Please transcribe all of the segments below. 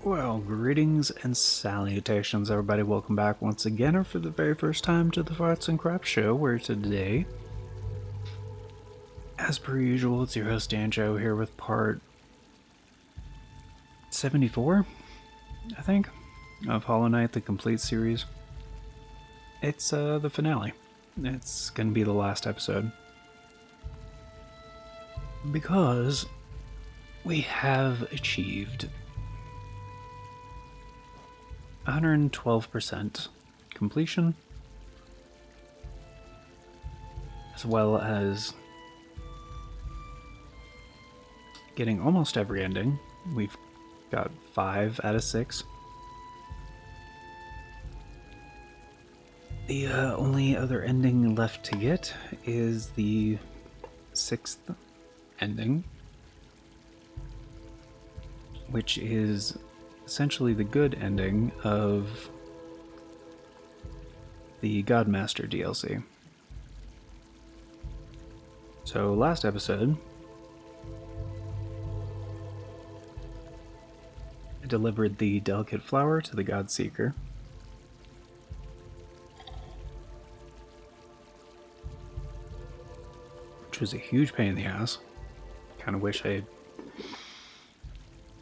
Well, greetings and salutations, everybody. Welcome back once again, or for the very first time, to the Farts and Crap Show, where today, as per usual, it's your host Danjo here with part 74, I think, of Hollow Knight, the complete series. It's the finale. It's gonna be the last episode. Because we have achieved 112% completion, as well as getting almost every ending. We've got 5 out of 6. The only other ending left to get is the 6th ending, which is essentially the good ending of the Godmaster DLC. So last episode, I delivered the delicate flower to the Godseeker. Which was a huge pain in the ass. Kind of wish I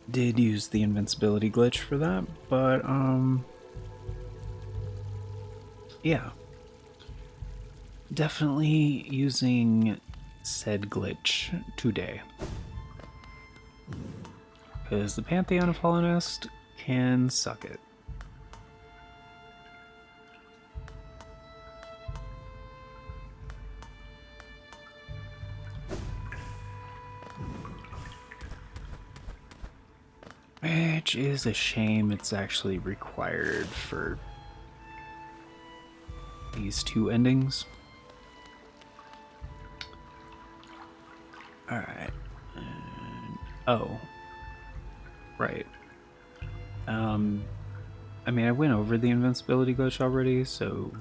did use the invincibility glitch for that, but yeah, definitely using said glitch today, because the Pantheon of Hollow Nest can suck it. Which is a shame. It's actually required for these 2 endings. Alright. Oh. Right. I mean, I went over the invincibility glitch already, so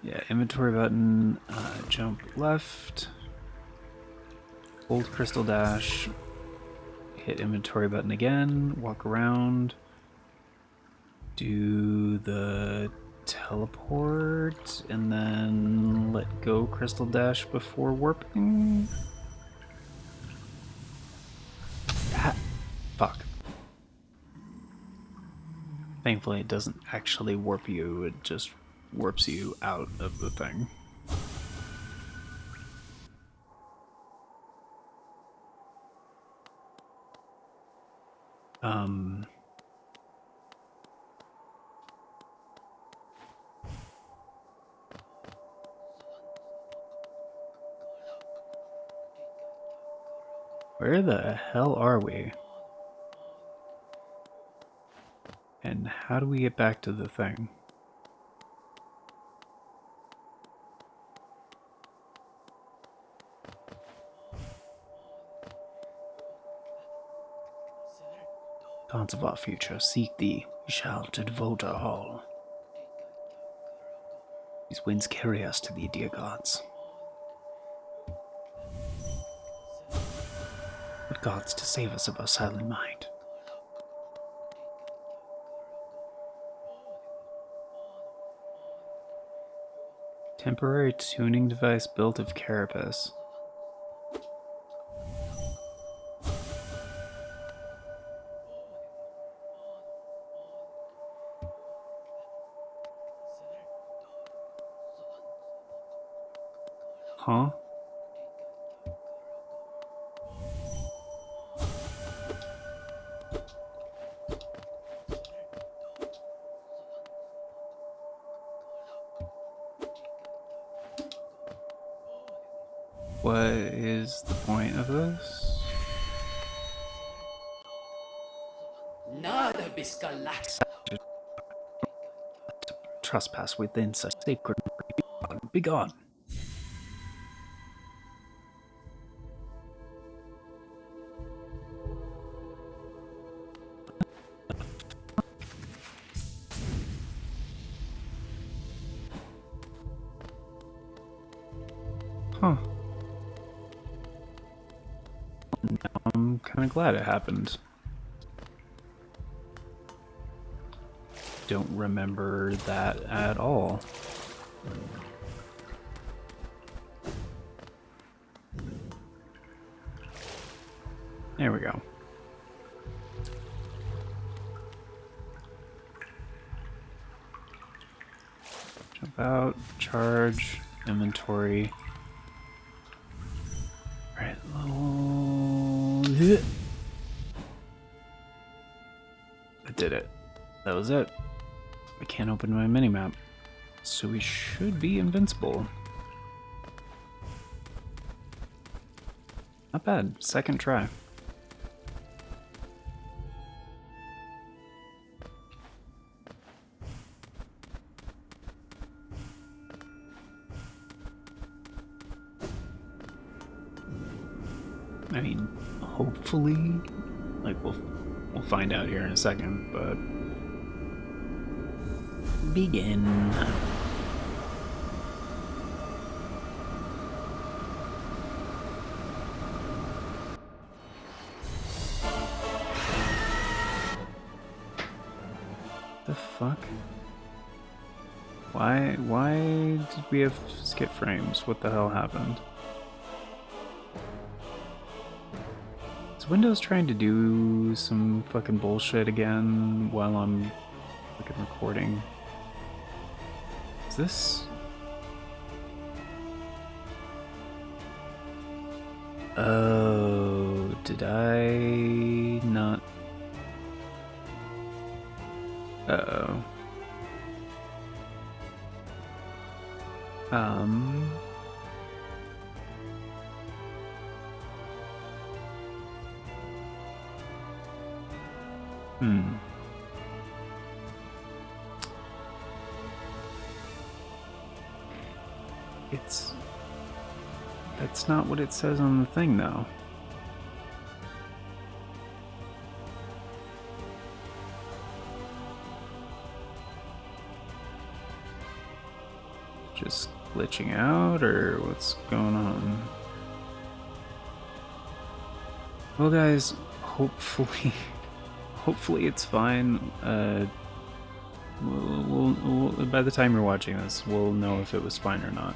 yeah, inventory button, jump left, hold crystal dash, hit inventory button again, walk around, do the teleport, and then let go crystal dash before warping. Fuck. Thankfully it doesn't actually warp you, it just warps you out of the thing. Where the hell are we? And how do we get back to the thing? Gods of our future, seek thee. We shall to Devota Hall. These winds carry us to thee, dear gods. But gods to save us of our silent mind. Temporary tuning device built of carapace. Huh? What is the point of this? Trespass within such sacred. Be gone. Huh. I'm kind of glad it happened. don't remember that at all. There we go. Jump out, charge, inventory. Alright, I did it. That was it. I can't open my minimap. So we should be invincible. Not bad. Second try. I mean, hopefully, like we'll find out here in a second, but begin. The fuck? Why did we have skip frames? What the hell happened? Is Windows trying to do some fucking bullshit again while I'm fucking recording? Is this... Oh, did I not... Uh-oh. That's not what it says on the thing, though. Just glitching out, or what's going on? Well, guys, hopefully it's fine. We'll by the time you're watching this, we'll know if it was fine or not.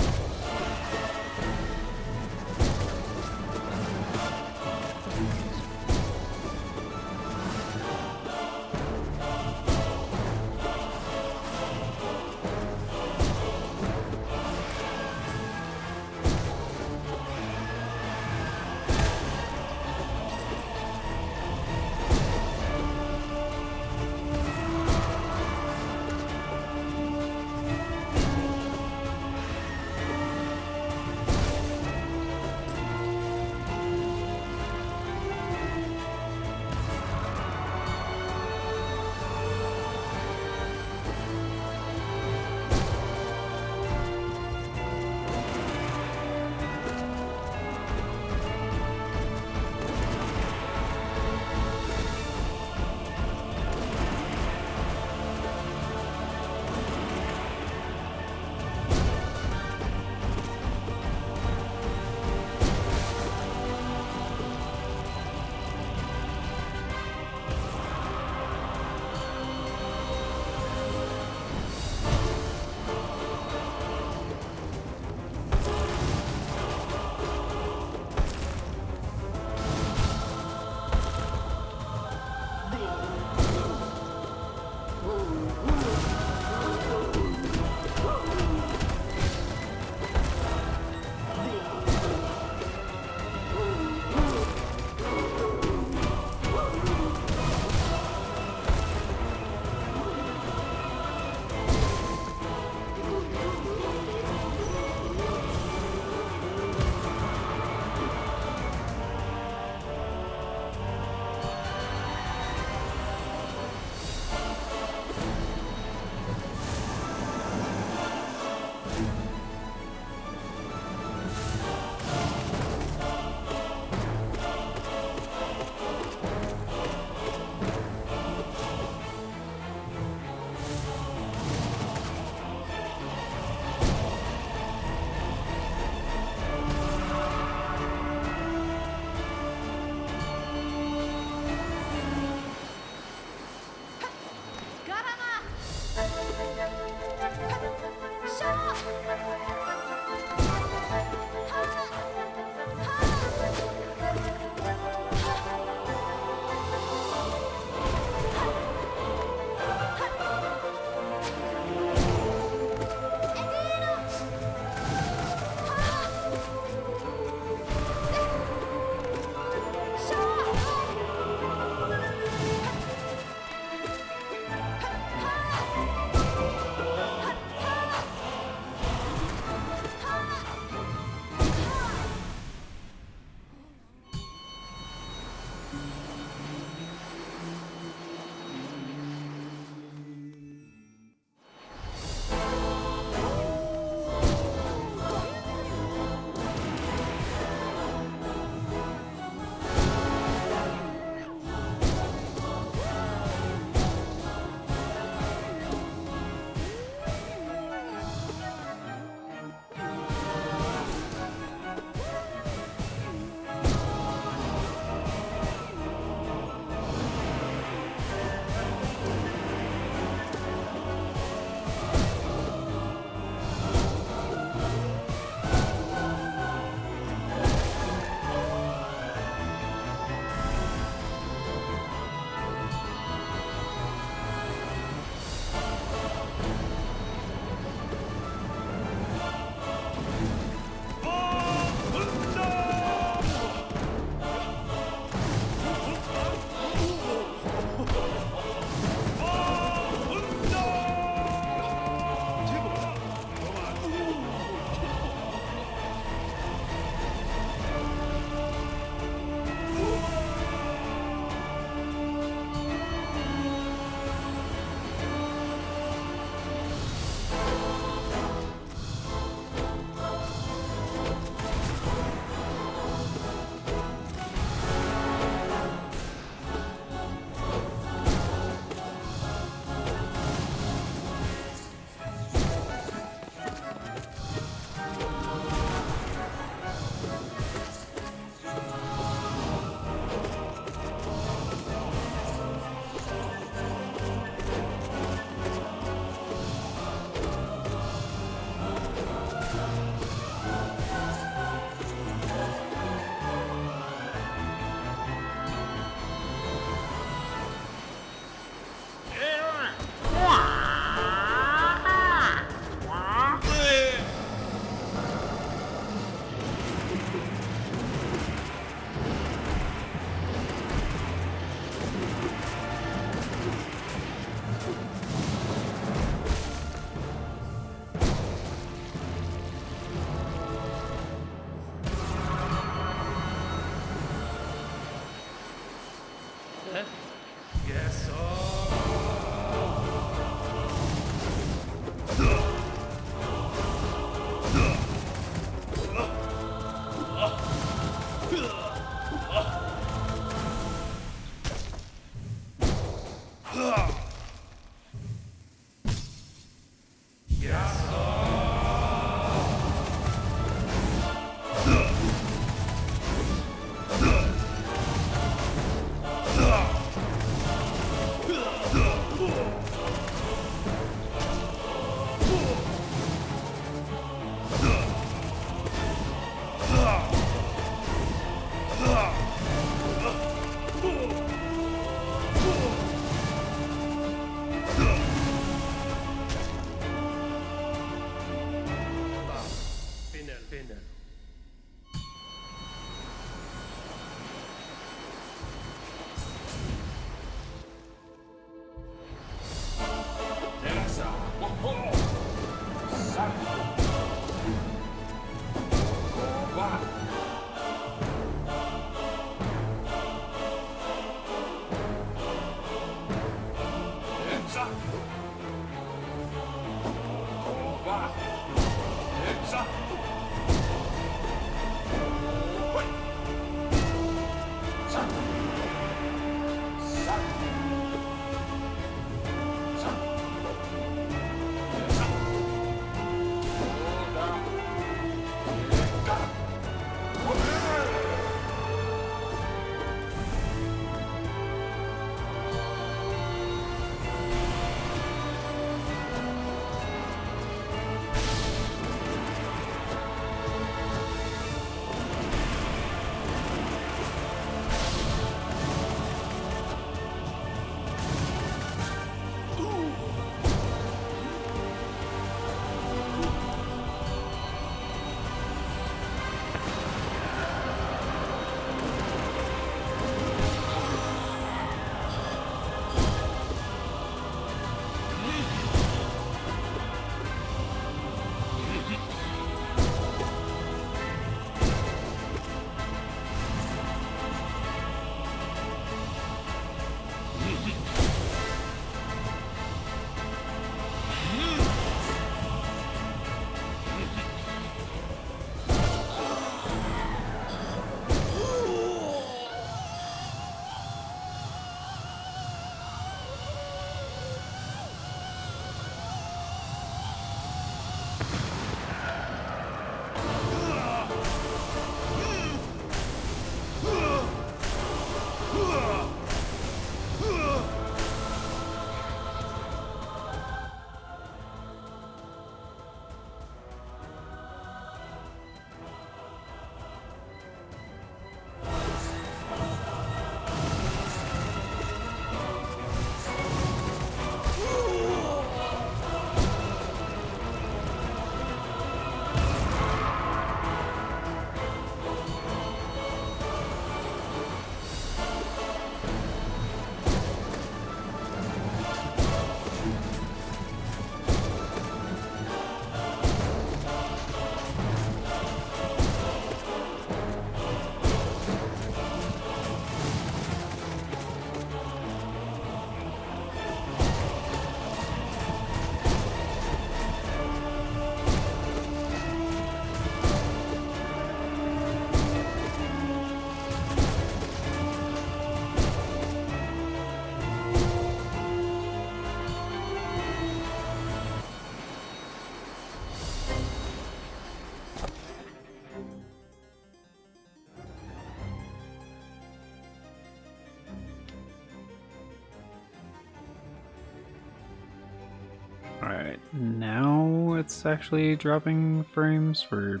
Alright, now it's actually dropping frames for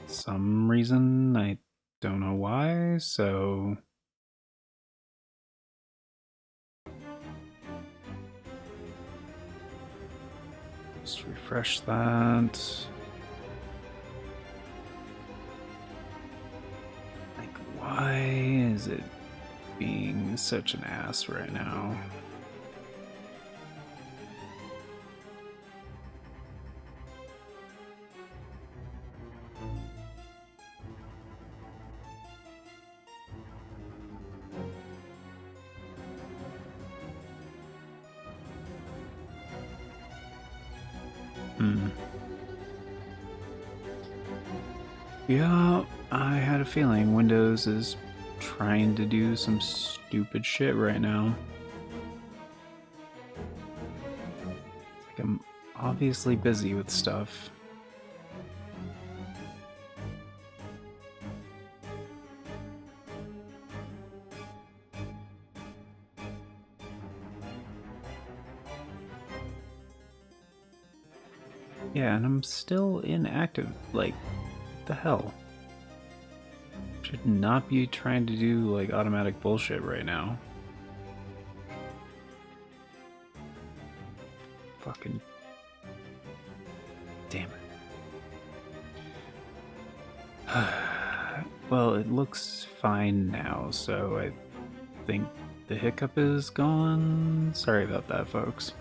some reason. I don't know why, so... Just refresh that. Like, why is it being such an ass right now? Yeah, I had a feeling Windows is trying to do some stupid shit right now. Like I'm obviously busy with stuff. Yeah, and I'm still inactive. Like, what the hell? Should not be trying to do, like, automatic bullshit right now. Fucking... Damn it. Well, it looks fine now, so I think the hiccup is gone. Sorry about that, folks.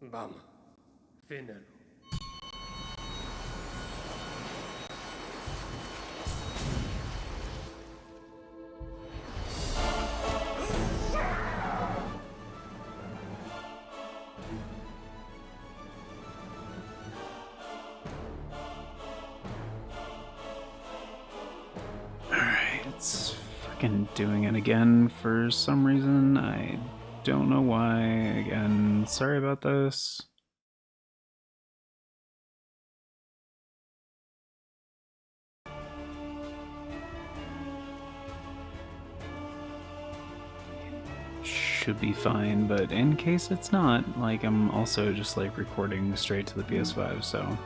Bam. Finero. Alright, it's fucking doing it again for some reason. I don't know why. Again, sorry about this. Should be fine, but in case it's not, like, I'm also just like recording straight to the PS5, so.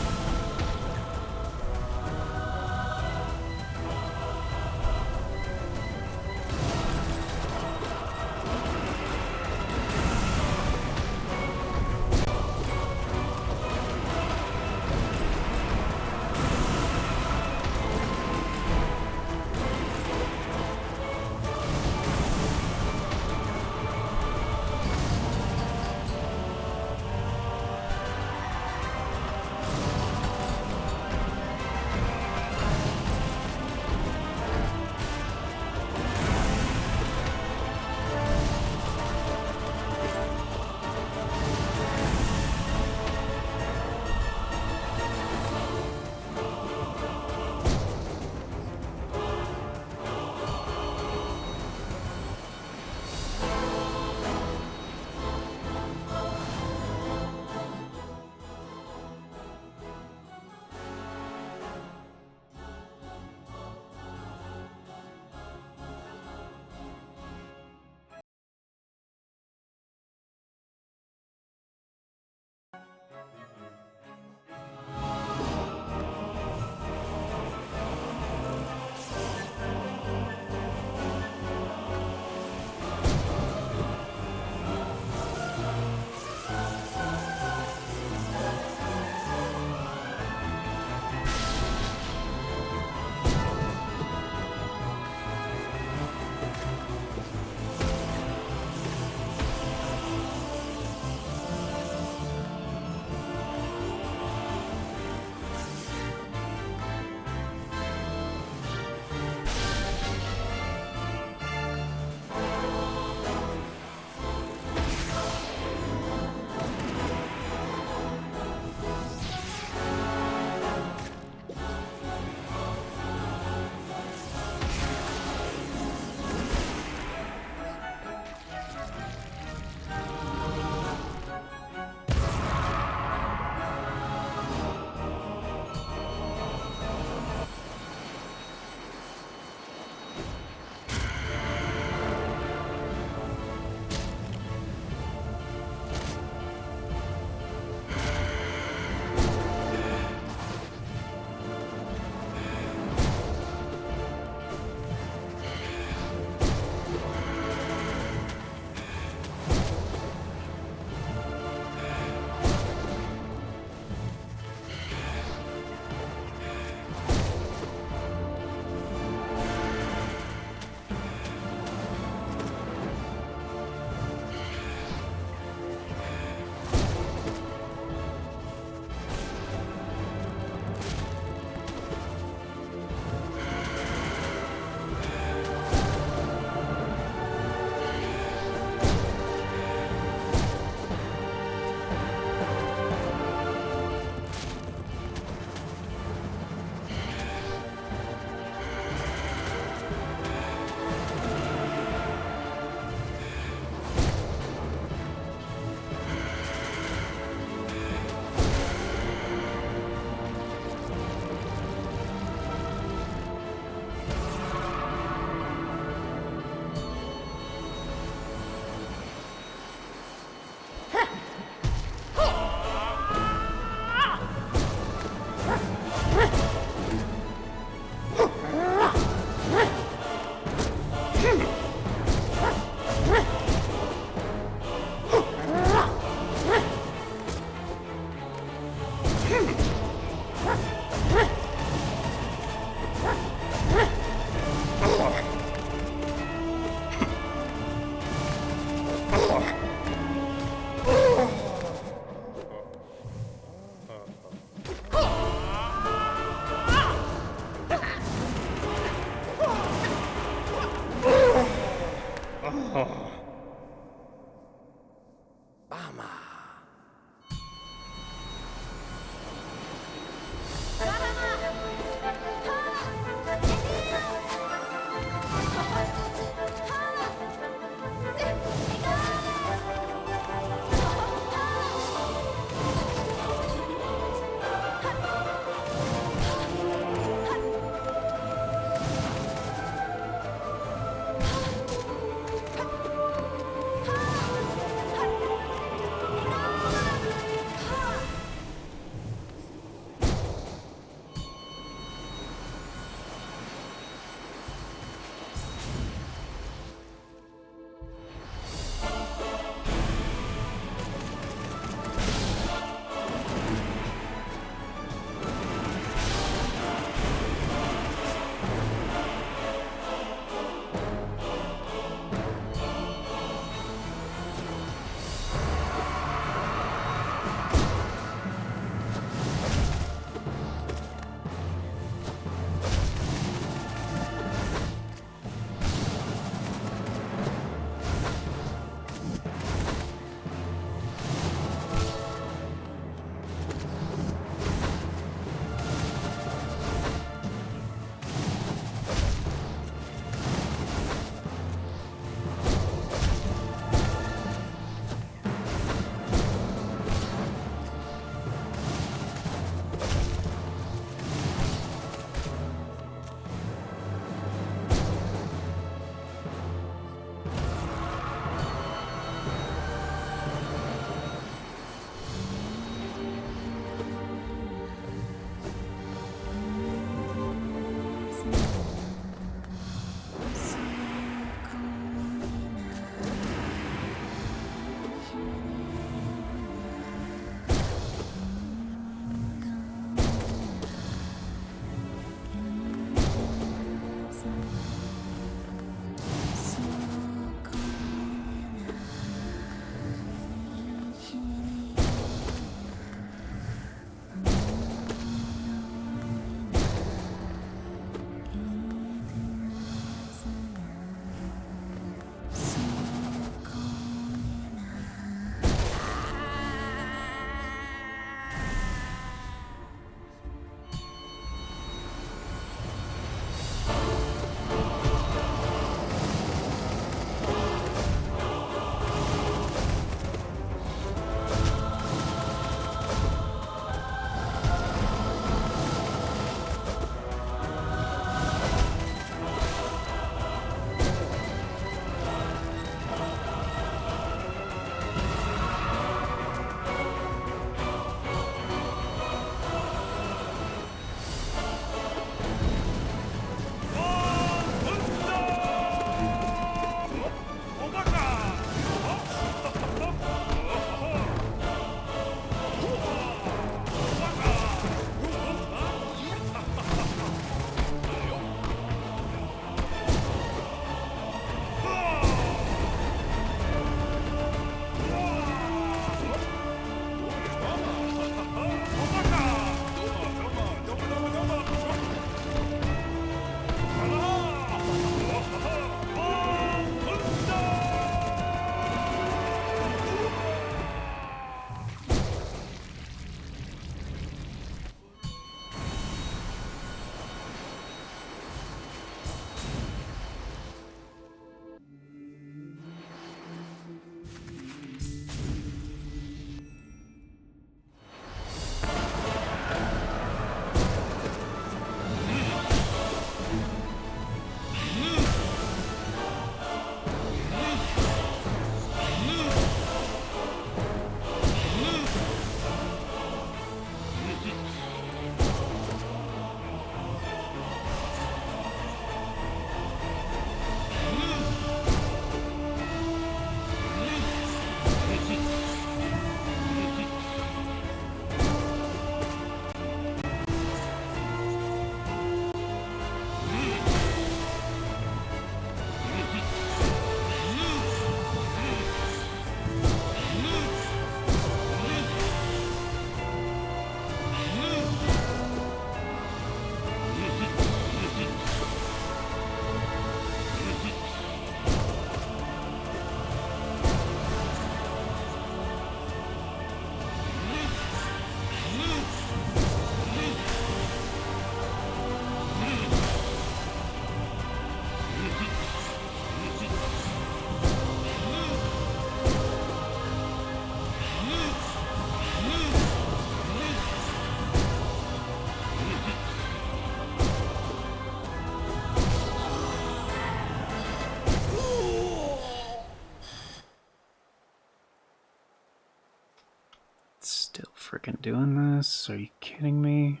freaking doing this? Are you kidding me?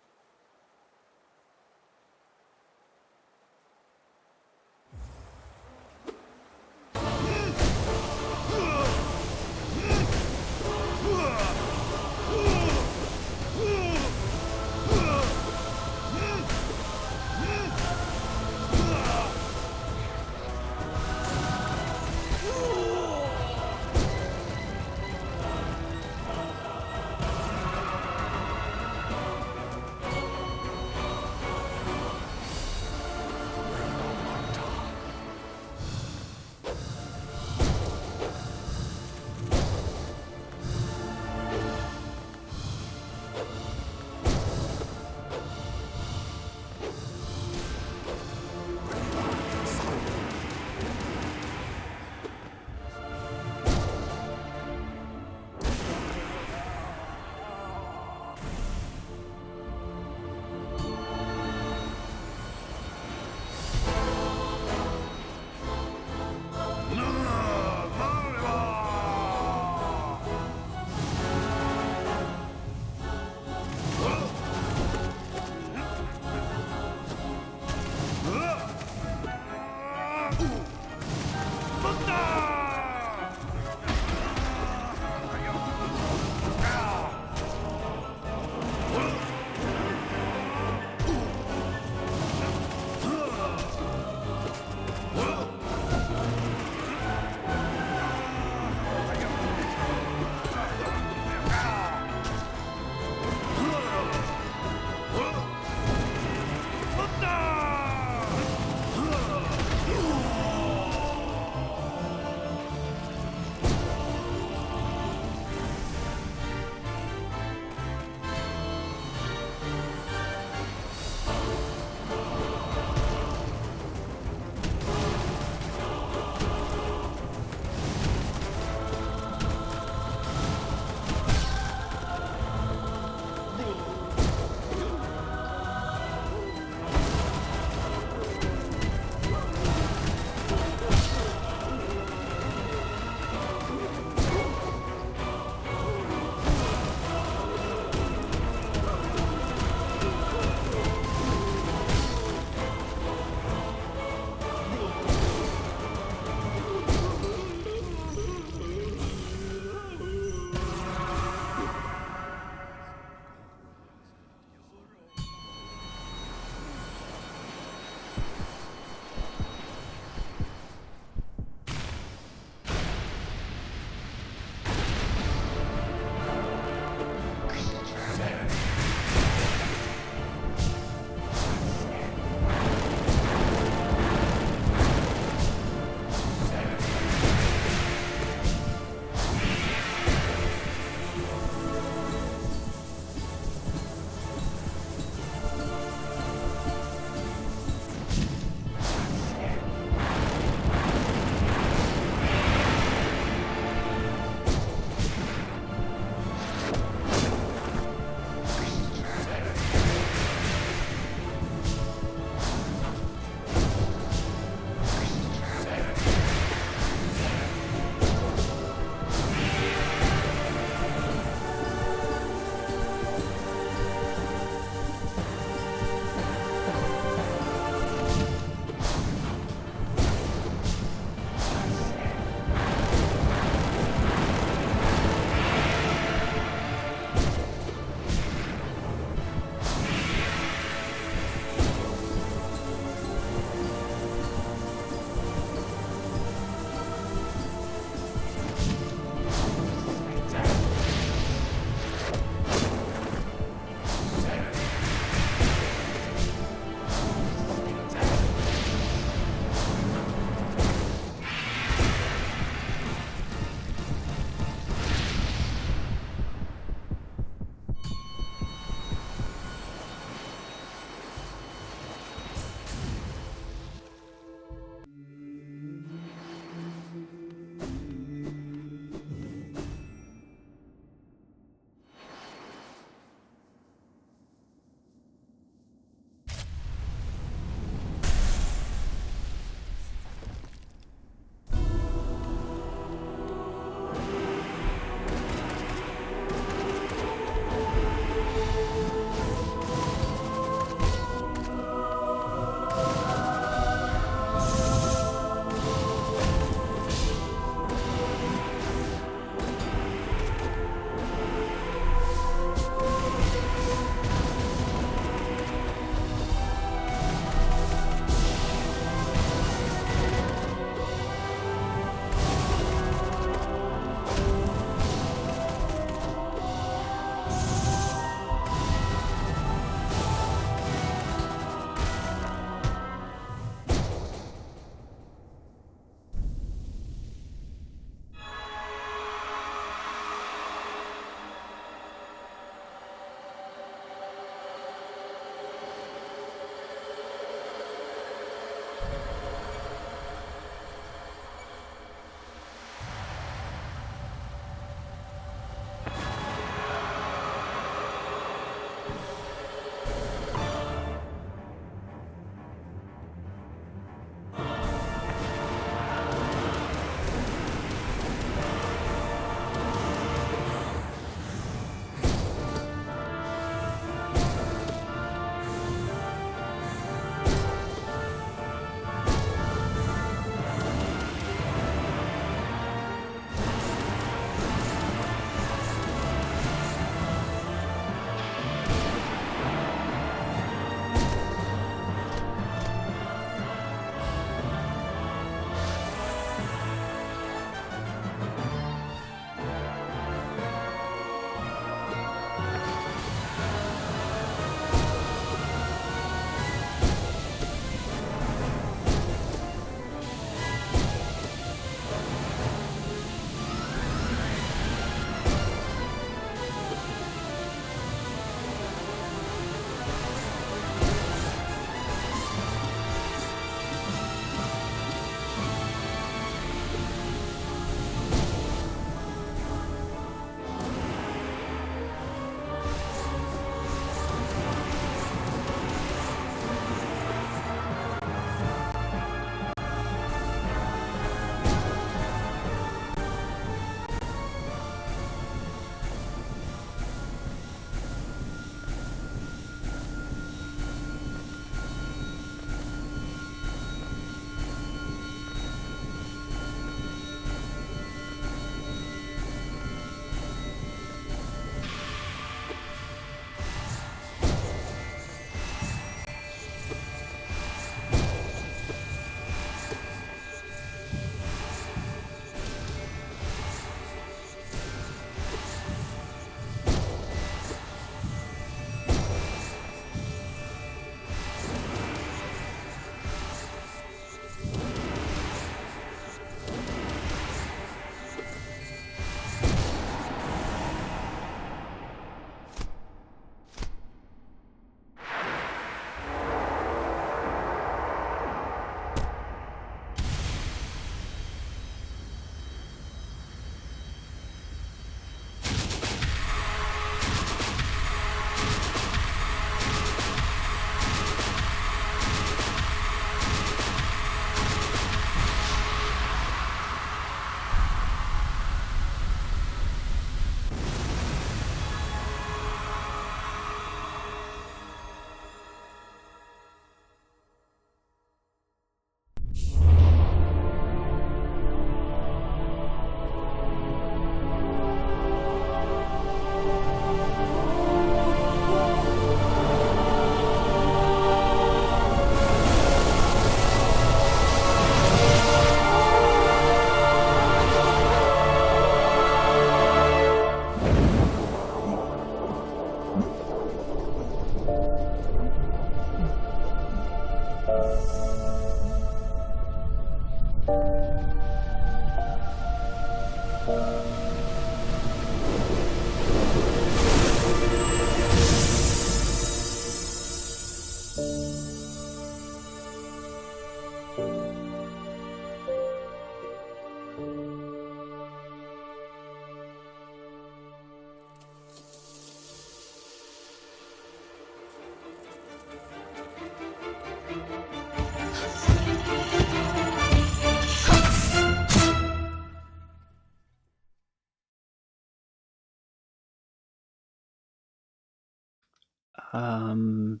Um,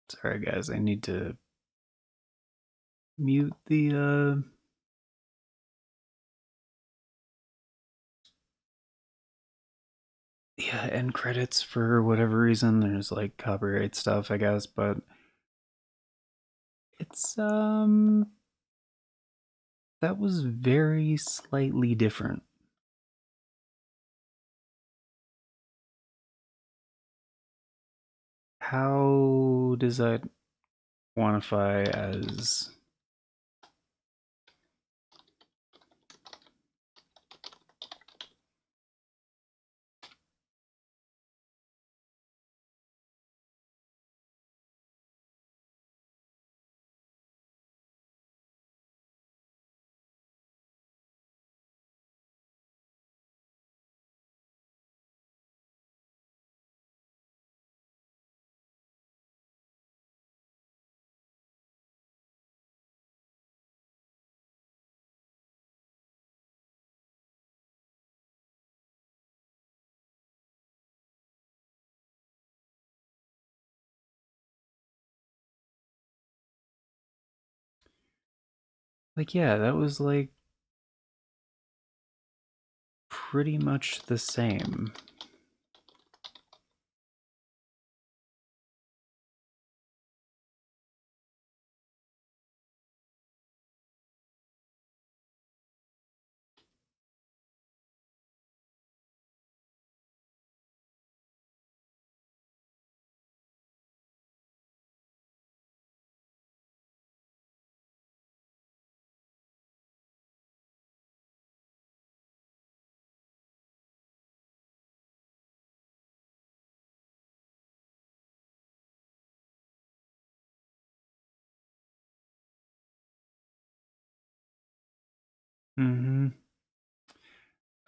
sorry guys, I need to mute the yeah, end credits for whatever reason. There's like copyright stuff, I guess, but it's that was very slightly different. How does that quantify as like yeah, that was like pretty much the same. Mm-hmm.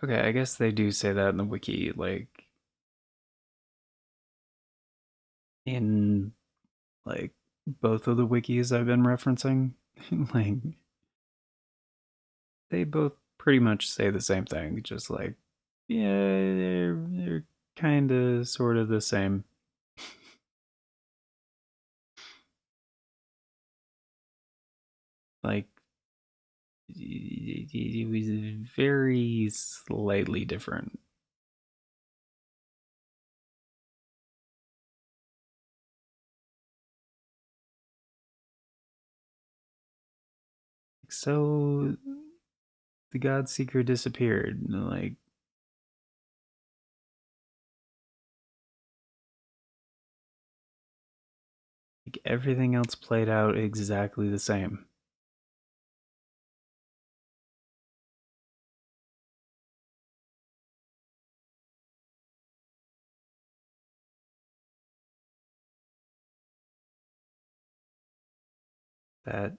Okay, I guess they do say that in the wiki, like in like both of the wikis I've been referencing. Like they both pretty much say the same thing, just like yeah, they're kind of sort of the same. Like it was very slightly different. So the God Seeker disappeared. Like everything else played out exactly the same. That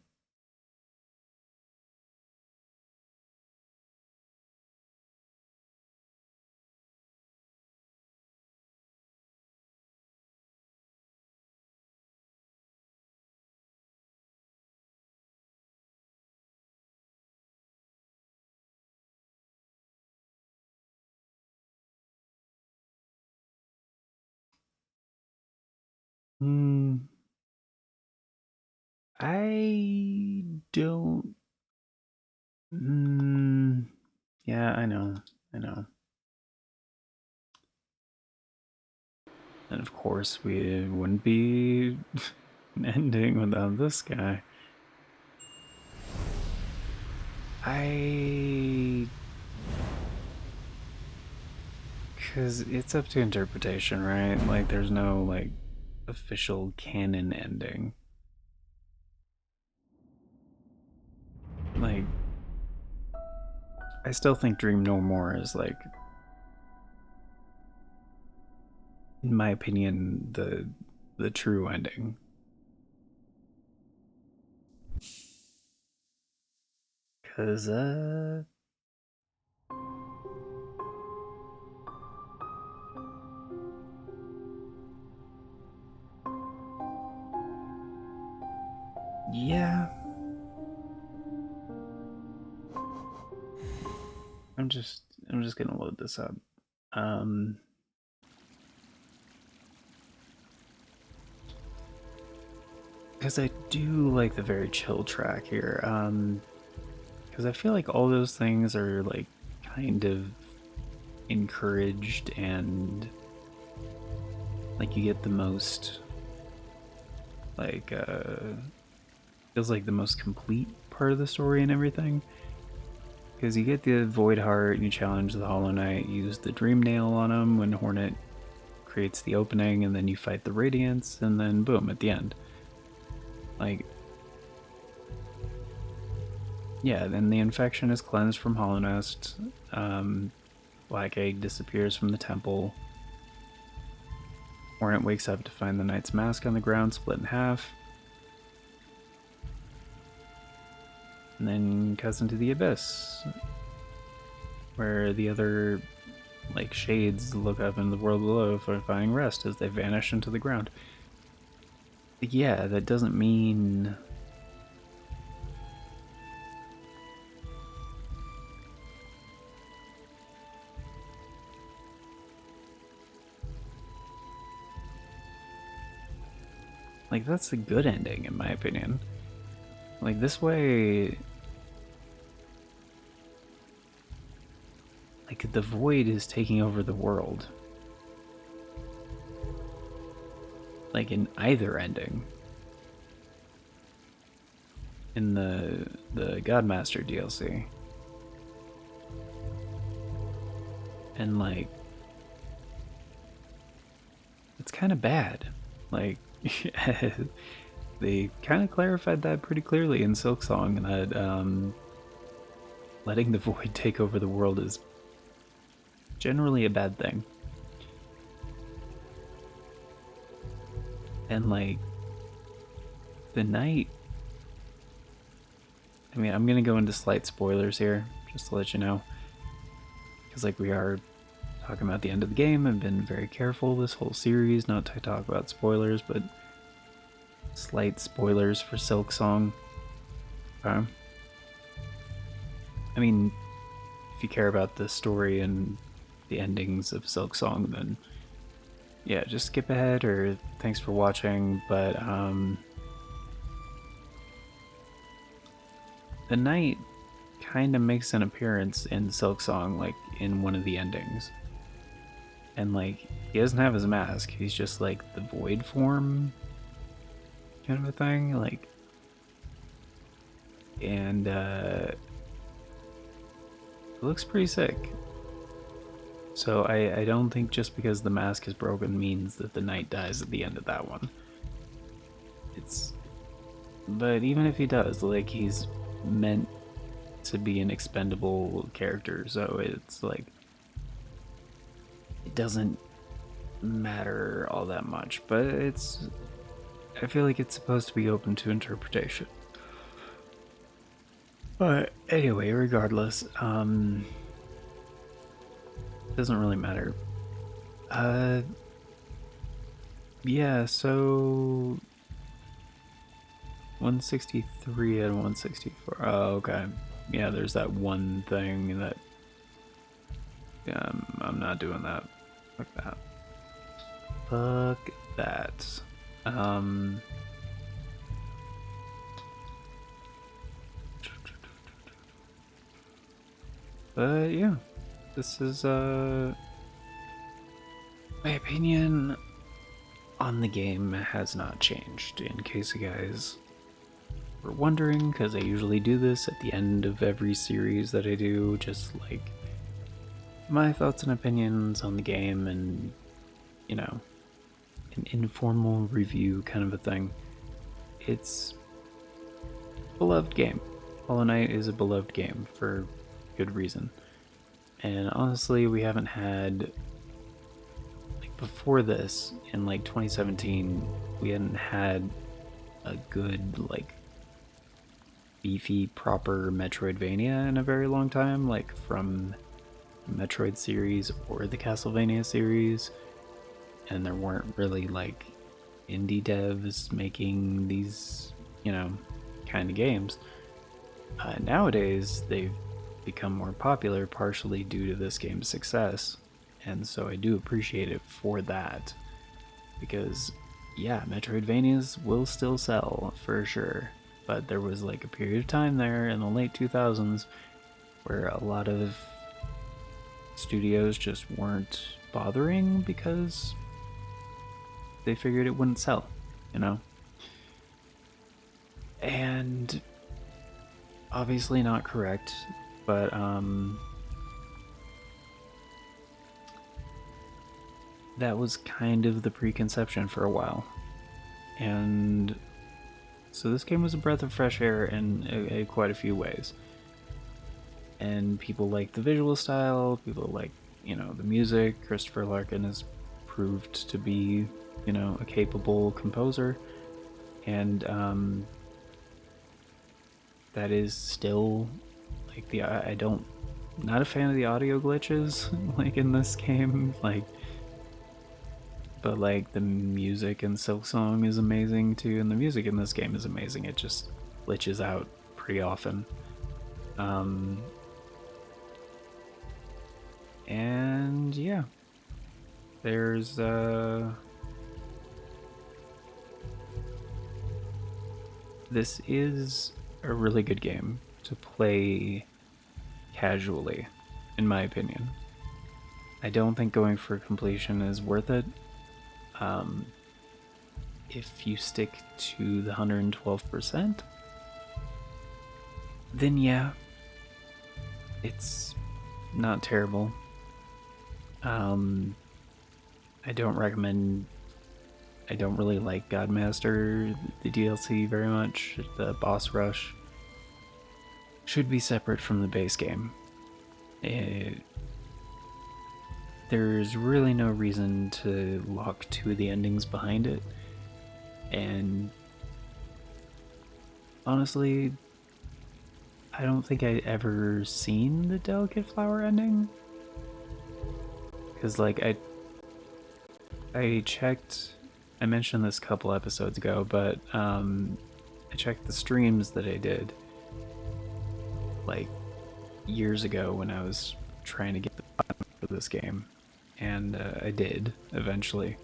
mm, I don't. Mm, yeah, I know. I know. And of course, we wouldn't be ending without this guy. I. Because it's up to interpretation, right? Like, there's no, like, official canon ending. Like, I still think Dream No More is, like, in my opinion, the true ending. Because, yeah. I'm just gonna load this up. Um, because I do like the very chill track here. Because I feel like all those things are like kind of encouraged, and like you get the most like feels like the most complete part of the story and everything. Because you get the Void Heart and you challenge the Hollow Knight, use the Dream Nail on him when Hornet creates the opening, and then you fight the Radiance, and then boom, at the end. Like, yeah, then the infection is cleansed from Hollow Nest. Black Egg disappears from the temple. Hornet wakes up to find the Knight's mask on the ground, split in half. And then cuts into the abyss, where the other like shades look up into the world below for finding rest as they vanish into the ground. Yeah, that doesn't mean like that's a good ending in my opinion. Like this way, like the void is taking over the world. Like in either ending. In the Godmaster DLC. And like it's kind of bad. Like they kind of clarified that pretty clearly in Silksong, that letting the void take over the world is generally a bad thing. And like the Knight, I mean, I'm gonna go into slight spoilers here just to let you know, because like we are talking about the end of the game. I've been very careful this whole series not to talk about spoilers, but slight spoilers for Silksong. I mean, if you care about the story and the endings of Silksong, then yeah, just skip ahead, or thanks for watching. But the Knight kind of makes an appearance in Silksong, like in one of the endings. And like, he doesn't have his mask, he's just like the void form kind of a thing. Like, and it looks pretty sick. So I don't think just because the mask is broken means that the Knight dies at the end of that one. But even if he does, like, he's meant to be an expendable character, so it's like it doesn't matter all that much. But I feel like it's supposed to be open to interpretation. But anyway, regardless, doesn't really matter. Yeah, so 163 and 164. Oh, okay. Yeah, there's that one thing that I'm not doing that. Fuck that. Fuck that. But yeah, this is my opinion on the game has not changed, in case you guys were wondering, because I usually do this at the end of every series that I do, just like my thoughts and opinions on the game, and you know, an informal review kind of a thing. It's a beloved game. Hollow Knight is a beloved game for good reason. And honestly, we haven't had, like, before this, in like 2017, we hadn't had a good, like, beefy, proper Metroidvania in a very long time, like from the Metroid series or the Castlevania series. And there weren't really like indie devs making these, you know, kind of games. Nowadays, they've become more popular partially due to this game's success, and so I do appreciate it for that, because yeah, Metroidvanias will still sell for sure. But there was like a period of time there in the late 2000s where a lot of studios just weren't bothering because they figured it wouldn't sell, you know? And obviously not correct, but that was kind of the preconception for a while. And so this game was a breath of fresh air in quite a few ways. And people like the visual style, people like, the music. Christopher Larkin has proved to be, a capable composer. And that is still like not a fan of the audio glitches like in this game, but like the music in Silksong is amazing too, and the music in this game is amazing. It just glitches out pretty often. And yeah, there's this is a really good game to play casually, in my opinion. I don't think going for completion is worth it. If you stick to the 112%, then yeah, it's not terrible. I don't recommend. I don't really like Godmaster, the DLC, very much. The boss rush should be separate from the base game. There's really no reason to lock two of the endings behind it. And honestly, I don't think I ever seen the Delicate Flower ending. Because, like, I checked, I mentioned this a couple episodes ago, but I checked the streams that I did, like, years ago when I was trying to get the platinum for this game. And I did, eventually.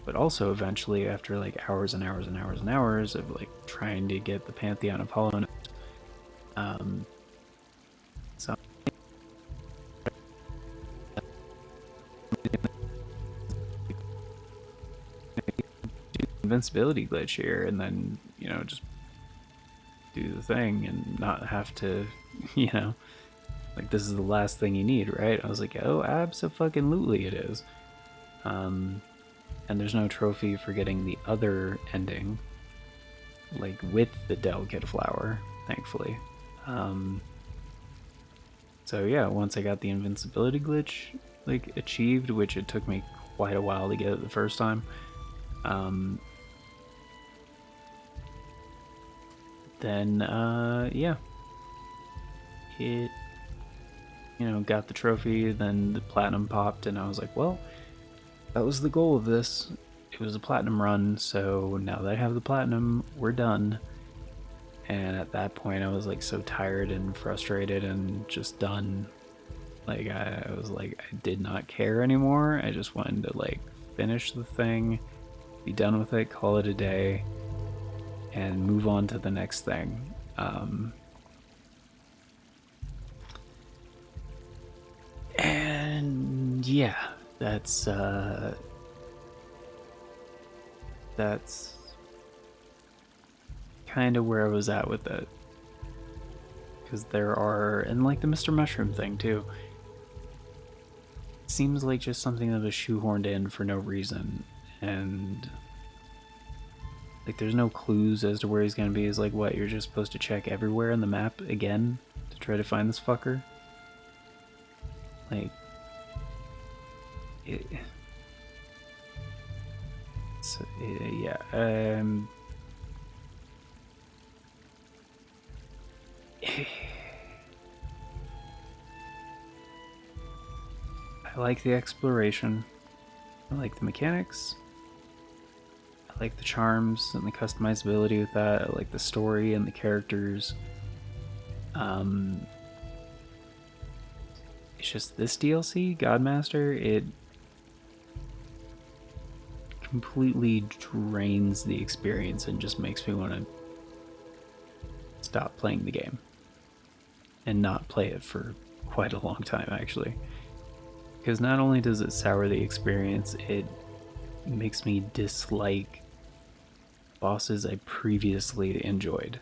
But also eventually, after, like, hours and hours and hours and hours of, like, trying to get the Pantheon of Hollow Knight, so invincibility glitch here, and then just do the thing and not have to, like, this is the last thing you need, right? I was like, oh, abso-fucking-lutely it is. And there's no trophy for getting the other ending, like with the Delicate Flower, thankfully. So yeah, once I got the invincibility glitch like achieved, which it took me quite a while to get it the first time, then yeah, it got the trophy, then the platinum popped, and I was like, well, that was the goal of this. It was a platinum run, so now that I have the platinum, we're done. And at that point, I was like so tired and frustrated and just done. Like, I was like, I did not care anymore. I just wanted to like finish the thing, be done with it, call it a day, and move on to the next thing. And yeah, that's kind of where I was at with it. Because there are, and like the Mr. Mushroom thing too, it seems like just something that was shoehorned in for no reason. And like there's no clues as to where he's gonna be. Is like, what, you're just supposed to check everywhere in the map again to try to find this fucker? Like, yeah, I like the exploration. I like the mechanics. I like the charms and the customizability with that. I like the story and the characters. It's just this DLC, Godmaster, it completely drains the experience and just makes me want to stop playing the game and not play it for quite a long time, actually. Because not only does it sour the experience, it makes me dislike bosses I previously enjoyed.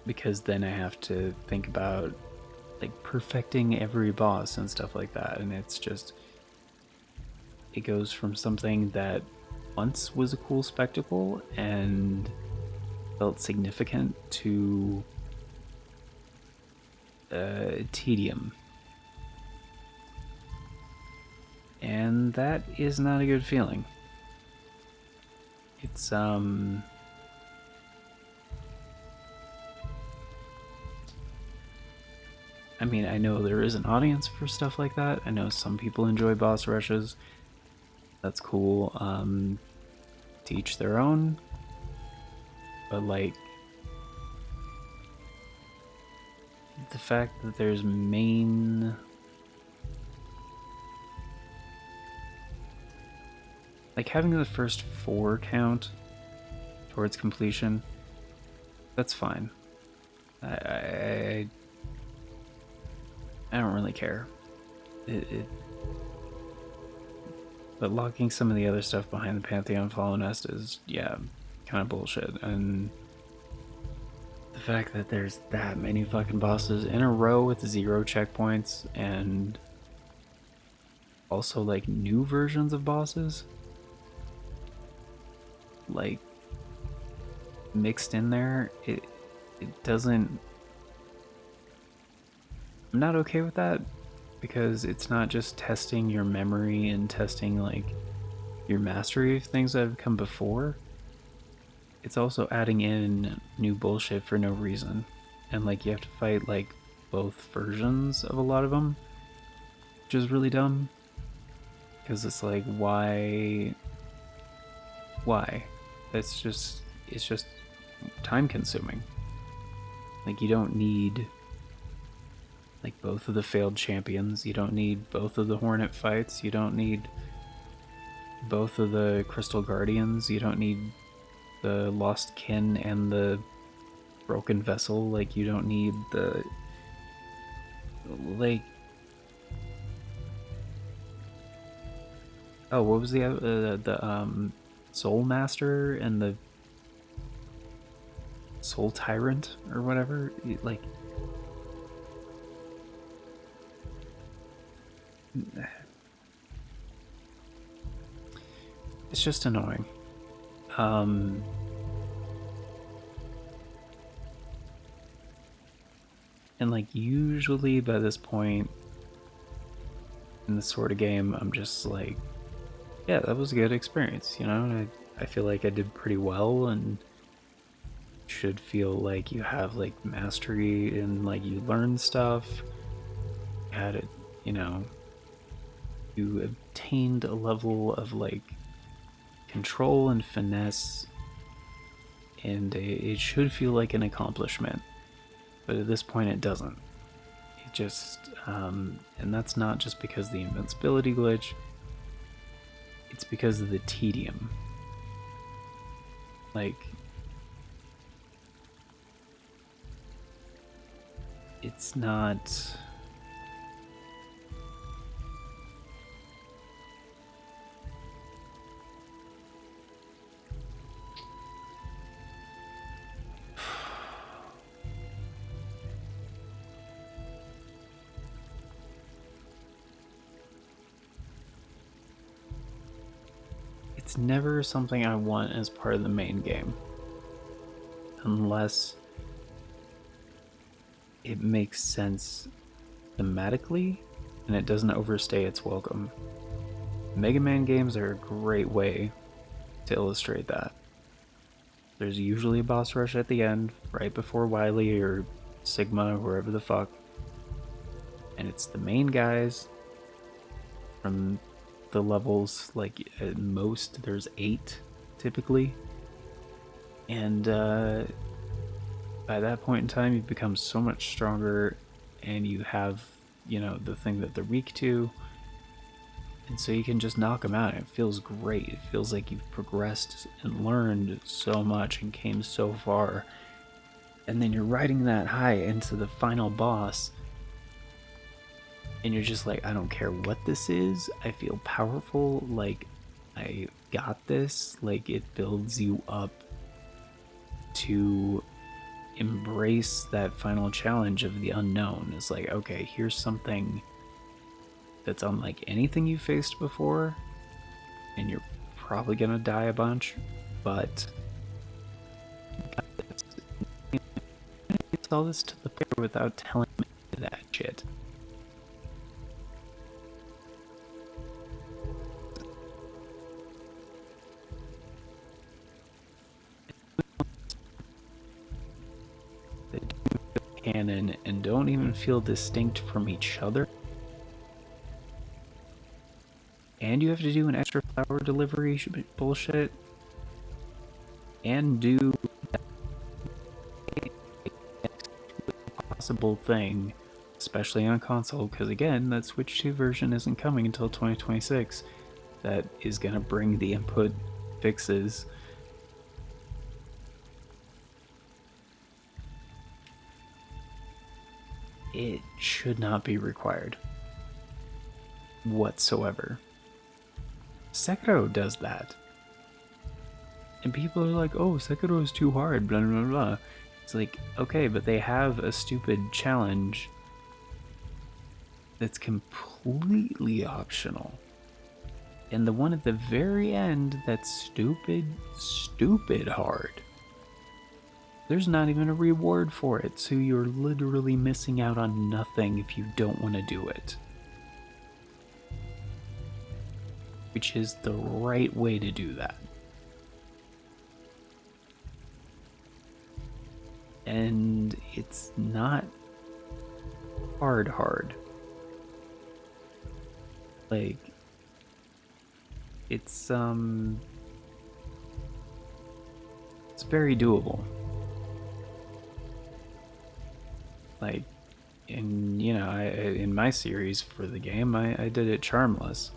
Because then I have to think about like perfecting every boss and stuff like that, and it's just, it goes from something that once was a cool spectacle and felt significant to tedium. And that is not a good feeling. It's I mean, I know there is an audience for stuff like that. I know some people enjoy boss rushes. That's cool. To each their own. But like, the fact that there's main, like having the first 4 count towards completion, that's fine. I don't really care. But locking some of the other stuff behind the Pantheon Fallen Nest is, yeah, kind of bullshit. And the fact that there's that many fucking bosses in a row with 0 checkpoints, and also like new versions of bosses, like mixed in there, it doesn't. I'm not okay with that, because it's not just testing your memory and testing like your mastery of things that have come before. It's also adding in new bullshit for no reason. And like you have to fight like both versions of a lot of them, which is really dumb. Because it's like, why? It's just time consuming. Like, you don't need like both of the failed champions, you don't need both of the Hornet fights, you don't need both of the Crystal Guardians, you don't need the Lost Kin and the Broken Vessel, like you don't need the, like, oh, what was the Soul Master and the Soul Tyrant or whatever, like, it's just annoying. And like usually by this point in this sort of game, I'm just like, yeah, that was a good experience, you know? I feel like I did pretty well, and should feel like you have like mastery and like you learn stuff. You had it, you know, you obtained a level of like control and finesse, and it should feel like an accomplishment. But at this point, it doesn't. It just, and that's not just because of the invincibility glitch, it's because of the tedium. Like, it's not. It's never something I want as part of the main game, unless it makes sense thematically and it doesn't overstay its welcome. Mega Man games are a great way to illustrate that. There's usually a boss rush at the end, right before Wily or Sigma or wherever the fuck, and it's the main guys from the levels, like at most there's 8 typically, and by that point in time you've become so much stronger, and you have, you know, the thing that they're weak to, And so you can just knock them out. It feels great. It feels like you've progressed and learned so much and came so far. And then you're riding that high into the final boss. And you're just like, I don't care what this is. I feel powerful. Like, I got this. Like, it builds you up to embrace that final challenge of the unknown. It's like, okay, here's something that's unlike anything you faced before, and you're probably gonna die a bunch, but it's all this to the player without telling me that shit. They do canon and don't even feel distinct from each other. And you have to do an extra flower delivery bullshit. And do that possible thing, especially on console, because again, that Switch 2 version isn't coming until 2026. That is going to bring the input fixes. It should not be required whatsoever. Sekiro does that. And people are like, oh, Sekiro is too hard, blah, blah, blah. It's like, okay, but they have a stupid challenge that's completely optional. And the one at the very end that's stupid, stupid hard. There's not even a reward for it, so you're literally missing out on nothing if you don't want to do it. Which is the right way to do that. And it's not hard. Like, it's very doable. Like, in, you know, in my series for the game, I did it charmless.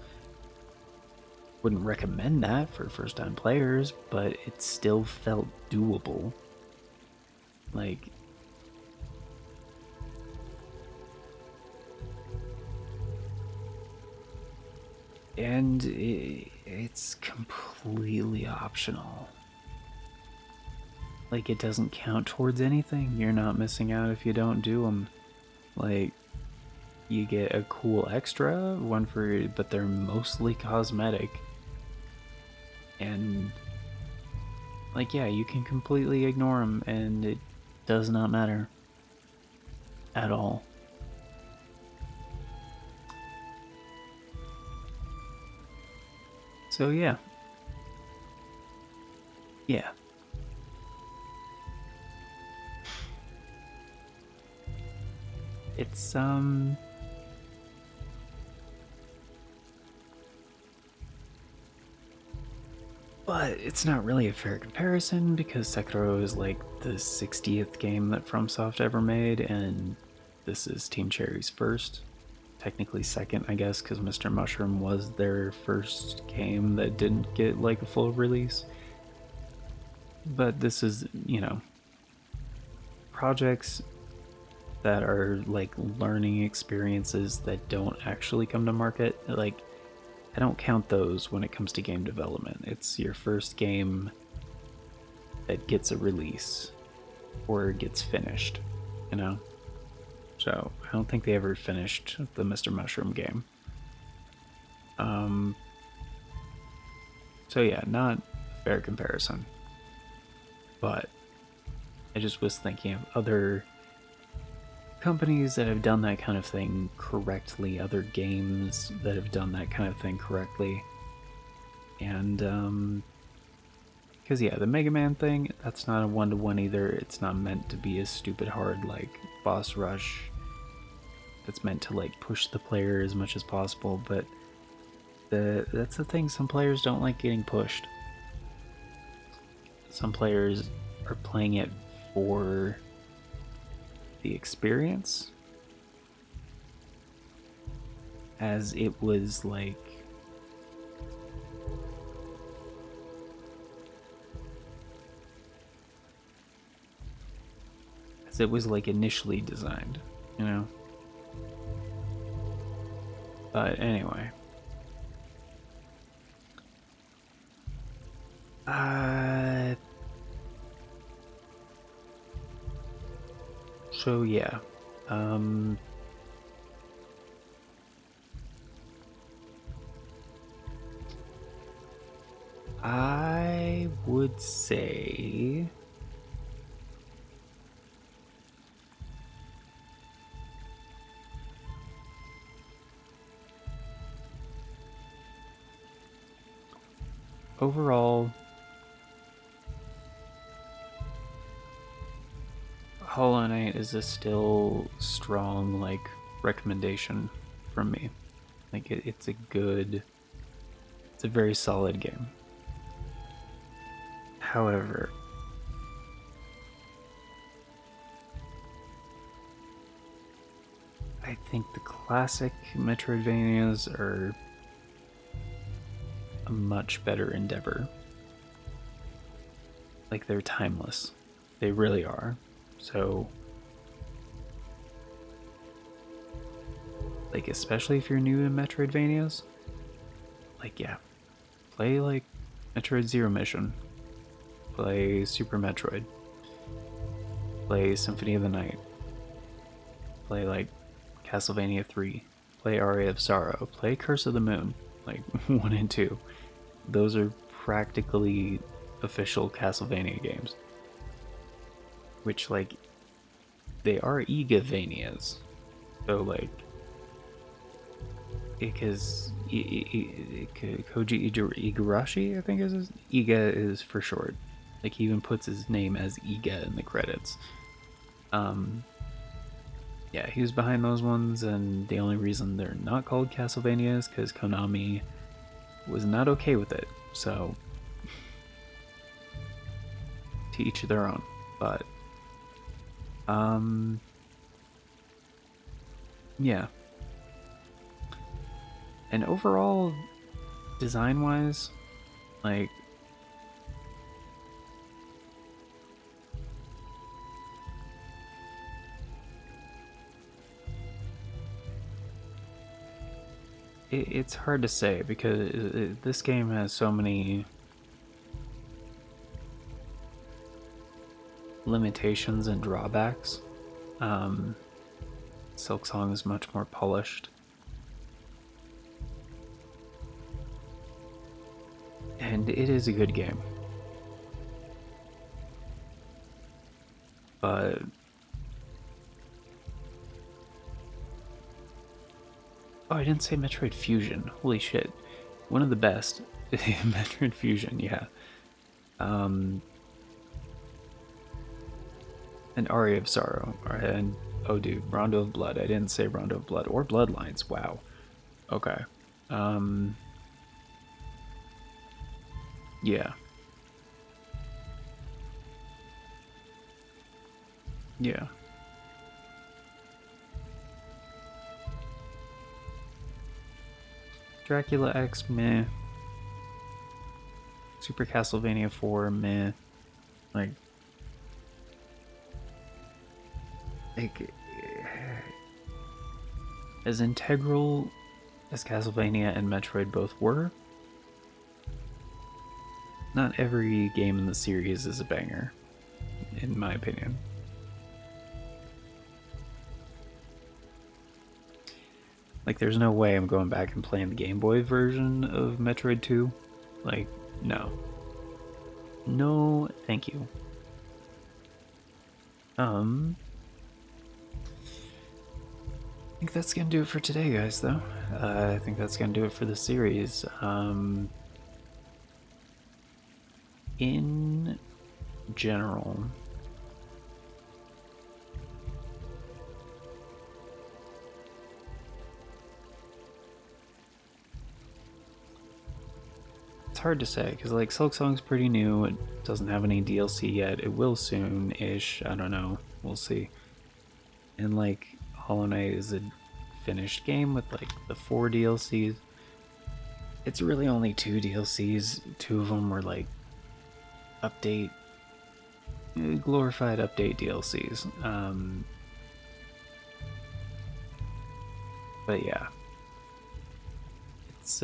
Wouldn't recommend that for first-time players, but it still felt doable. Like, and it's completely optional. Like, it doesn't count towards anything. You're not missing out if you don't do them. Like, you get a cool extra, one for, but they're mostly cosmetic. And, like, yeah, you can completely ignore them, and it does not matter at all. So, yeah. Yeah. It's, but it's not really a fair comparison because Sekiro is like the 60th game that FromSoft ever made, and this is Team Cherry's first. Technically second, I guess, because Mr. Mushroom was their first game that didn't get like a full release. But this is, you know, projects that are like learning experiences that don't actually come to market. Like, I don't count those when it comes to game development. It's your first game that gets a release or gets finished, you know? So I don't think they ever finished the Mr. Mushroom game. So yeah, not a fair comparison. But I just was thinking of other companies that have done that kind of thing correctly, other games that have done that kind of thing correctly. And because yeah, the Mega Man thing, that's not a one-to-one either. It's not meant to be a stupid hard like boss rush. That's meant to like push the player as much as possible, but that's the thing, some players don't like getting pushed. Some players are playing it for the experience, as it was like Because it was like initially designed, you know? But anyway. So yeah. I would say overall Hollow Knight is a still strong like recommendation from me. Like it's a very solid game. However, I think the classic Metroidvanias are a much better endeavor. Like they're timeless. They really are. So like especially if you're new to Metroidvanias, like yeah, play like Metroid Zero Mission, play Super Metroid, play Symphony of the Night, play like Castlevania 3, play Aria of Sorrow, play Curse of the Moon, like 1 and 2. Those are practically official Castlevania games. Which, like, they are Igavanias. So, like, because Koji Igarashi, I think is his Iga is for short. Like he even puts his name as Iga in the credits. Yeah, he was behind those ones, and the only reason they're not called Castlevania is because Konami was not okay with it. So, to each their own. But, yeah. And overall, design-wise, like, it's hard to say because this game has so many limitations and drawbacks. Silksong is much more polished. And it is a good game. But oh, I didn't say Metroid Fusion. Holy shit. One of the best. Metroid Fusion, yeah. And Aria of Sorrow. And oh dude, Rondo of Blood. I didn't say Rondo of Blood or Bloodlines. Wow. Okay. Yeah. Yeah. Dracula X, meh. Super Castlevania 4, meh. Like, as integral as Castlevania and Metroid both were, not every game in the series is a banger, in my opinion. Like, there's no way I'm going back and playing the Game Boy version of Metroid 2. Like, no. No, thank you. I think that's gonna do it for today, guys, though. I think that's gonna do it for the series. In general, it's hard to say because like Silksong's pretty new. It doesn't have any DLC yet. It will soon-ish. I don't know. We'll see. And like Hollow Knight is a finished game with like the 4 DLCs. It's really only 2 DLCs. 2 of them were like update glorified update DLCs. But yeah, it's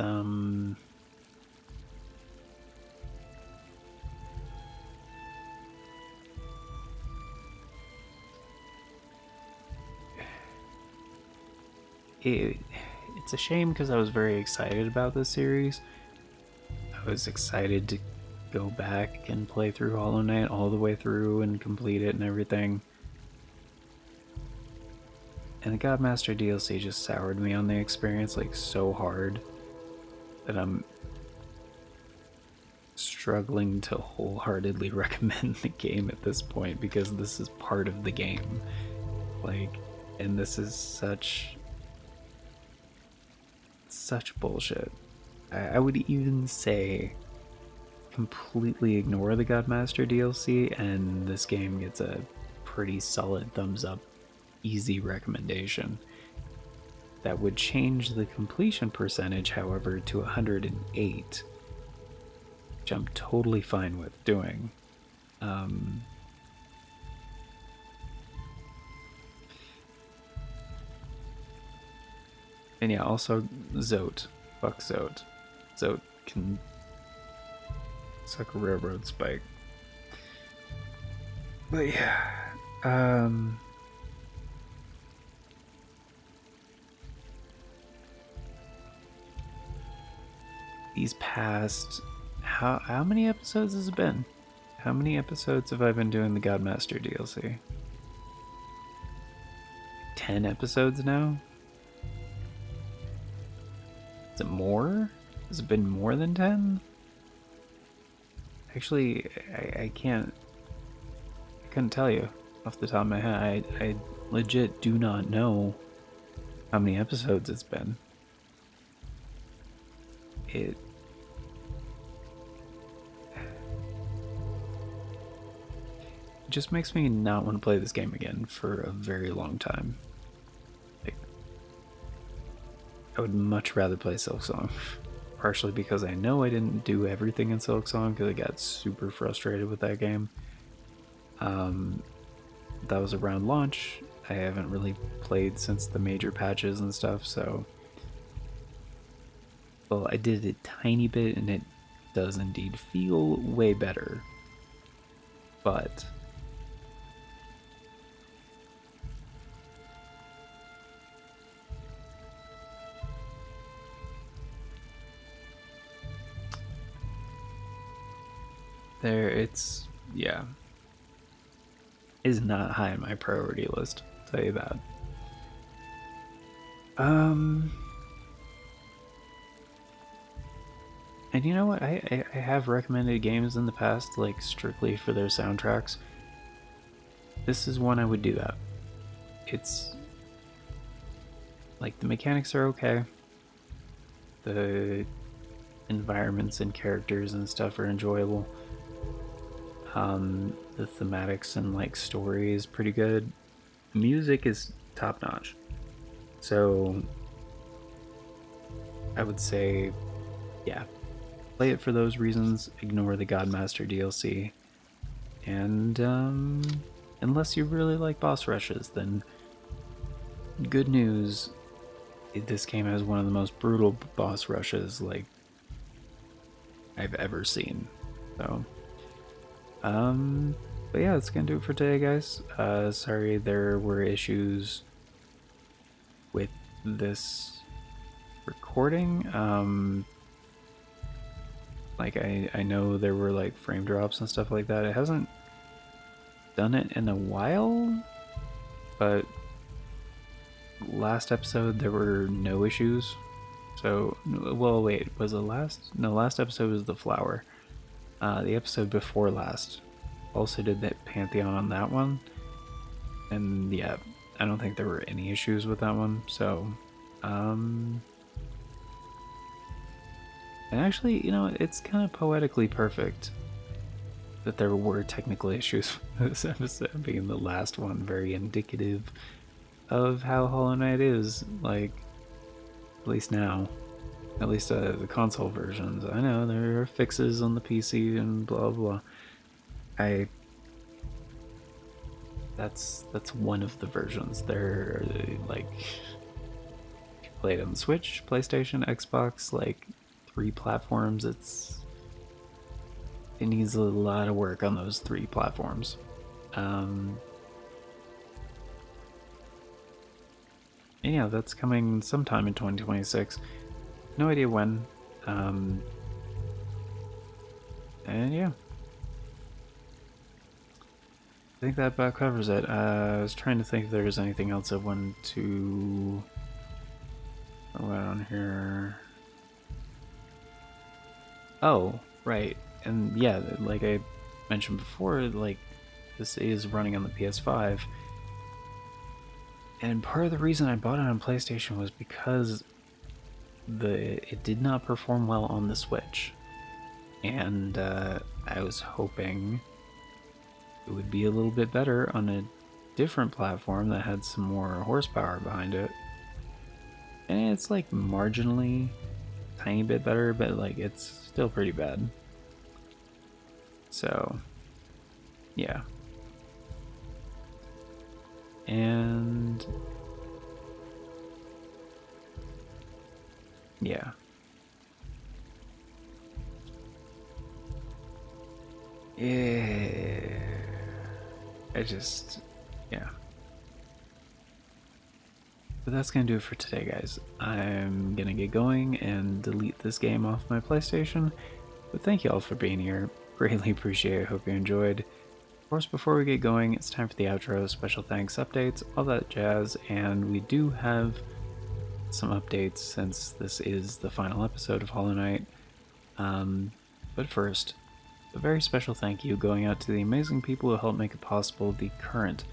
it's a shame because I was very excited about this series. I was excited to go back and play through Hollow Knight all the way through and complete it and everything. And the Godmaster DLC just soured me on the experience like so hard that I'm struggling to wholeheartedly recommend the game at this point because this is part of the game. Like, and this is such bullshit. I would even say completely ignore the Godmaster DLC and this game gets a pretty solid thumbs up, easy recommendation. That would change the completion percentage, however, to 108, which I'm totally fine with doing. And yeah, also Zote. Fuck Zote. Zote can suck a railroad spike. But yeah, these past how many episodes has it been? How many episodes have I been doing the Godmaster DLC? 10 episodes now? Is it more? Has it been more than 10? Actually, I couldn't tell you off the top of my head. I legit do not know how many episodes it's been. It just makes me not want to play this game again for a very long time. Like, I would much rather play Silksong. Partially because I know I didn't do everything in Silksong because I got super frustrated with that game. That was around launch. I haven't really played since the major patches and stuff, so... Well, I did a tiny bit and it does indeed feel way better. But... it's, yeah, is not high on my priority list, I'll tell you that. And you know what, I have recommended games in the past, like, strictly for their soundtracks. This is one I would do that. It's, like, the mechanics are okay. The environments and characters and stuff are enjoyable. The thematics and like story is pretty good. Music is top notch. So I would say, yeah, play it for those reasons. Ignore the Godmaster DLC, and unless you really like boss rushes, then good news. This game has one of the most brutal boss rushes like I've ever seen. So. But yeah, that's gonna do it for today, guys. Sorry there were issues with this recording. Like I know there were like frame drops and stuff like that. It hasn't done it in a while, but last episode there were no issues. So, well, wait, was it last? No, last episode was the flower. The episode before last also did that Pantheon on that one, and yeah, I don't think there were any issues with that one. So, and actually, you know, it's kind of poetically perfect that there were technical issues with this episode being the last one, very indicative of how Hollow Knight is, like, at least now. At least the console versions. I know there are fixes on the PC and blah blah. I that's one of the versions. They're like, if you play it on the Switch, PlayStation, Xbox, like 3 platforms. It needs a lot of work on those 3 platforms. And yeah, that's coming sometime in 2026. No idea when. And yeah, I think that about covers it. I was trying to think if there's anything else I wanted to throw out on here. Oh, right. And yeah, like I mentioned before, like this is running on the PS5. And part of the reason I bought it on PlayStation was because it did not perform well on the Switch. And I was hoping it would be a little bit better on a different platform that had some more horsepower behind it. And it's like marginally tiny bit better, but like it's still pretty bad. So, yeah. And yeah. Yeah. Yeah. But that's gonna do it for today, guys. I'm gonna get going and delete this game off my PlayStation. But thank you all for being here. Greatly appreciate it. Hope you enjoyed. Of course, before we get going, it's time for the outro, special thanks, updates, all that jazz, and we do have some updates since this is the final episode of Hollow Knight. But first, a very special thank you going out to the amazing people who helped make it possible, the current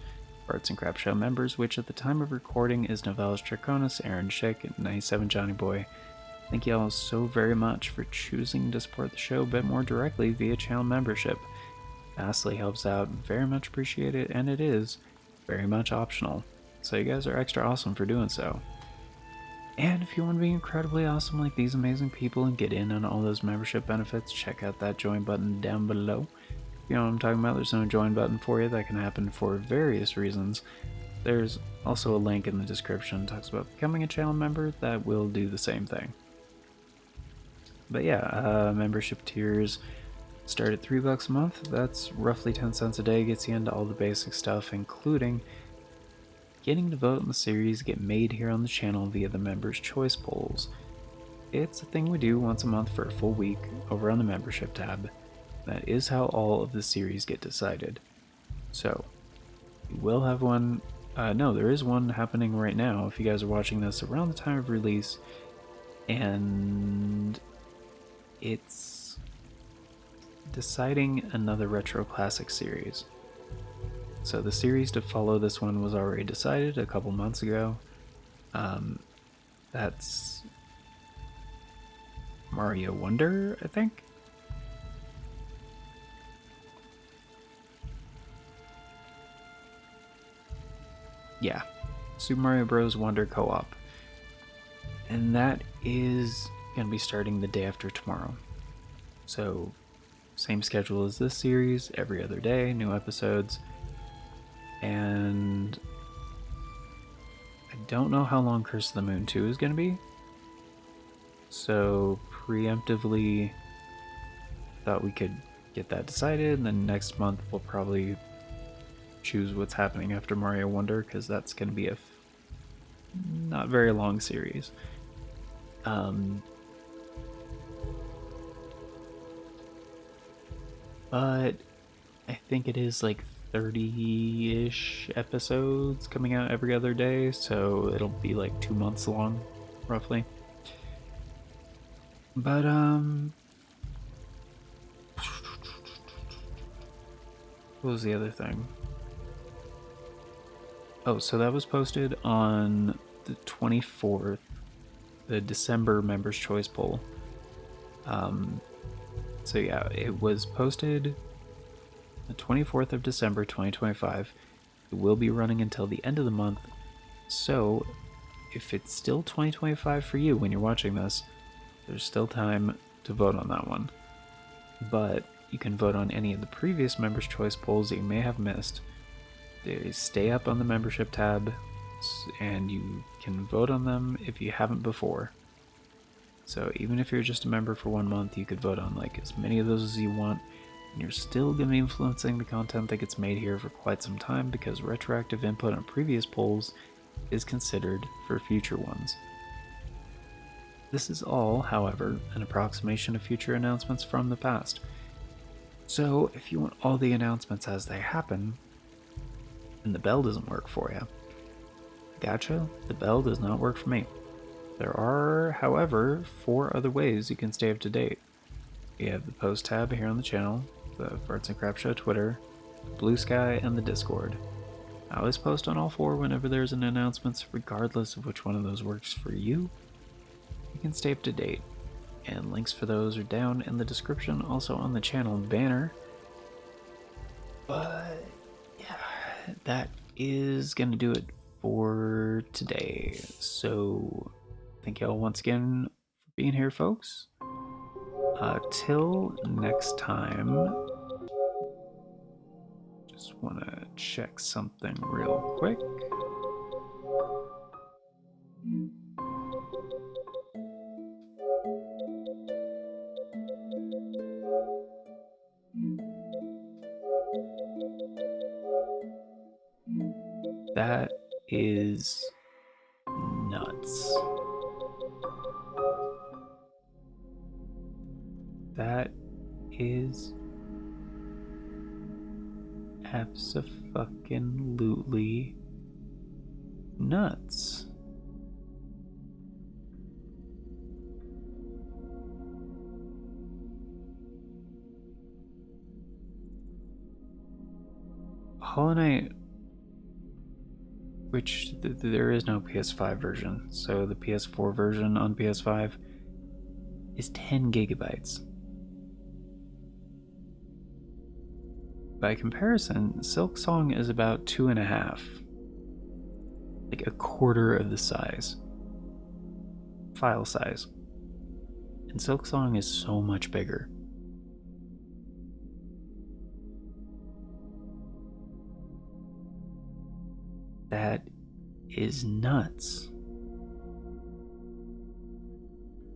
Arts and Crap Show members, which at the time of recording is Novelis Draconis, Aaron Schick, and 97 Johnny Boy. Thank you all so very much for choosing to support the show a bit more directly via channel membership. Vastly helps out, very much appreciate it, and it is very much optional. So you guys are extra awesome for doing so. And if you want to be incredibly awesome like these amazing people and get in on all those membership benefits, check out that join button down below. If you know what I'm talking about, there's no join button for you. That can happen for various reasons. There's also a link in the description that talks about becoming a channel member that will do the same thing. But yeah, membership tiers start at $3 a month. That's roughly 10 cents a day, gets you into all the basic stuff, including getting to vote in the series get made here on the channel via the Members' Choice polls. It's a thing we do once a month for a full week over on the membership tab. That is how all of the series get decided. So, we will have one. No, there is one happening right now if you guys are watching this around the time of release. And it's deciding another retro classic series. So the series to follow this one was already decided a couple months ago. That's Mario Wonder, I think. Yeah, Super Mario Bros. Wonder Co-op. And that is going to be starting the day after tomorrow. So, same schedule as this series, every other day, new episodes. And I don't know how long Curse of the Moon 2 is going to be. So, preemptively thought we could get that decided, and then next month we'll probably choose what's happening after Mario Wonder, because that's going to be a not very long series. But I think it is like 30-ish episodes coming out every other day, so it'll be like 2 months long, roughly. But, what was the other thing? Oh, so that was posted on the 24th, the December Members' Choice poll. So yeah, it was posted the 24th of December 2025. It will be running until the end of the month. So if it's still 2025 for you when you're watching this, there's still time to vote on that one. But you can vote on any of the previous Members' Choice polls that you may have missed. They stay up on the membership tab, and you can vote on them if you haven't before. So even if you're just a member for 1 month, you could vote on like as many of those as you want, and you're still going to be influencing the content that gets made here for quite some time, because retroactive input on previous polls is considered for future ones. This is all, however, an approximation of future announcements from the past. So if you want all the announcements as they happen, and the bell doesn't work for you, gotcha, the bell does not work for me. There are, however, 4 other ways you can stay up to date. You have the post tab here on the channel, the Farts and Crap Show Twitter, Bluesky, and the Discord. I always post on all 4 whenever there's an announcement, so regardless of which one of those works for you, you can stay up to date. And links for those are down in the description, also on the channel banner. But yeah, that is gonna do it for today. So thank y'all once again for being here, folks. Till next time, just want to check something real quick. That is nuts. That is abso-fucking-lutely nuts. Hollow Knight, which there is no PS5 version, so the PS4 version on PS5 is 10 gigabytes. By comparison, Silksong is about 2.5, like a quarter of the size, file size, and Silksong is so much bigger. That is nuts.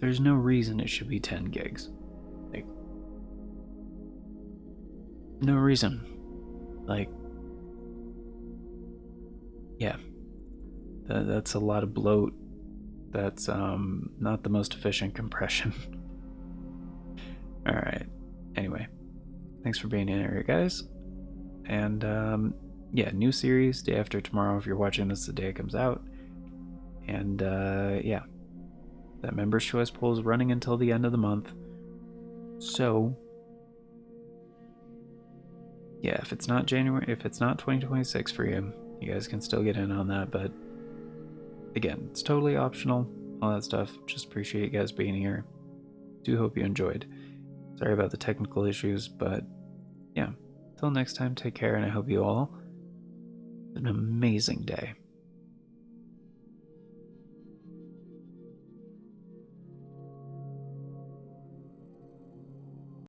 There's no reason it should be 10 gigs. Like, no reason. Like, yeah. That's a lot of bloat. That's not the most efficient compression. Alright. Anyway. Thanks for being here, guys. And yeah, new series day after tomorrow if you're watching this the day it comes out. And yeah. That members' choice poll is running until the end of the month. So yeah, if it's not 2026 for you, you guys can still get in on that, but again, it's totally optional, all that stuff. Just appreciate you guys being here. Do hope you enjoyed. Sorry about the technical issues, but yeah, till next time, take care, and I hope you all have an amazing day.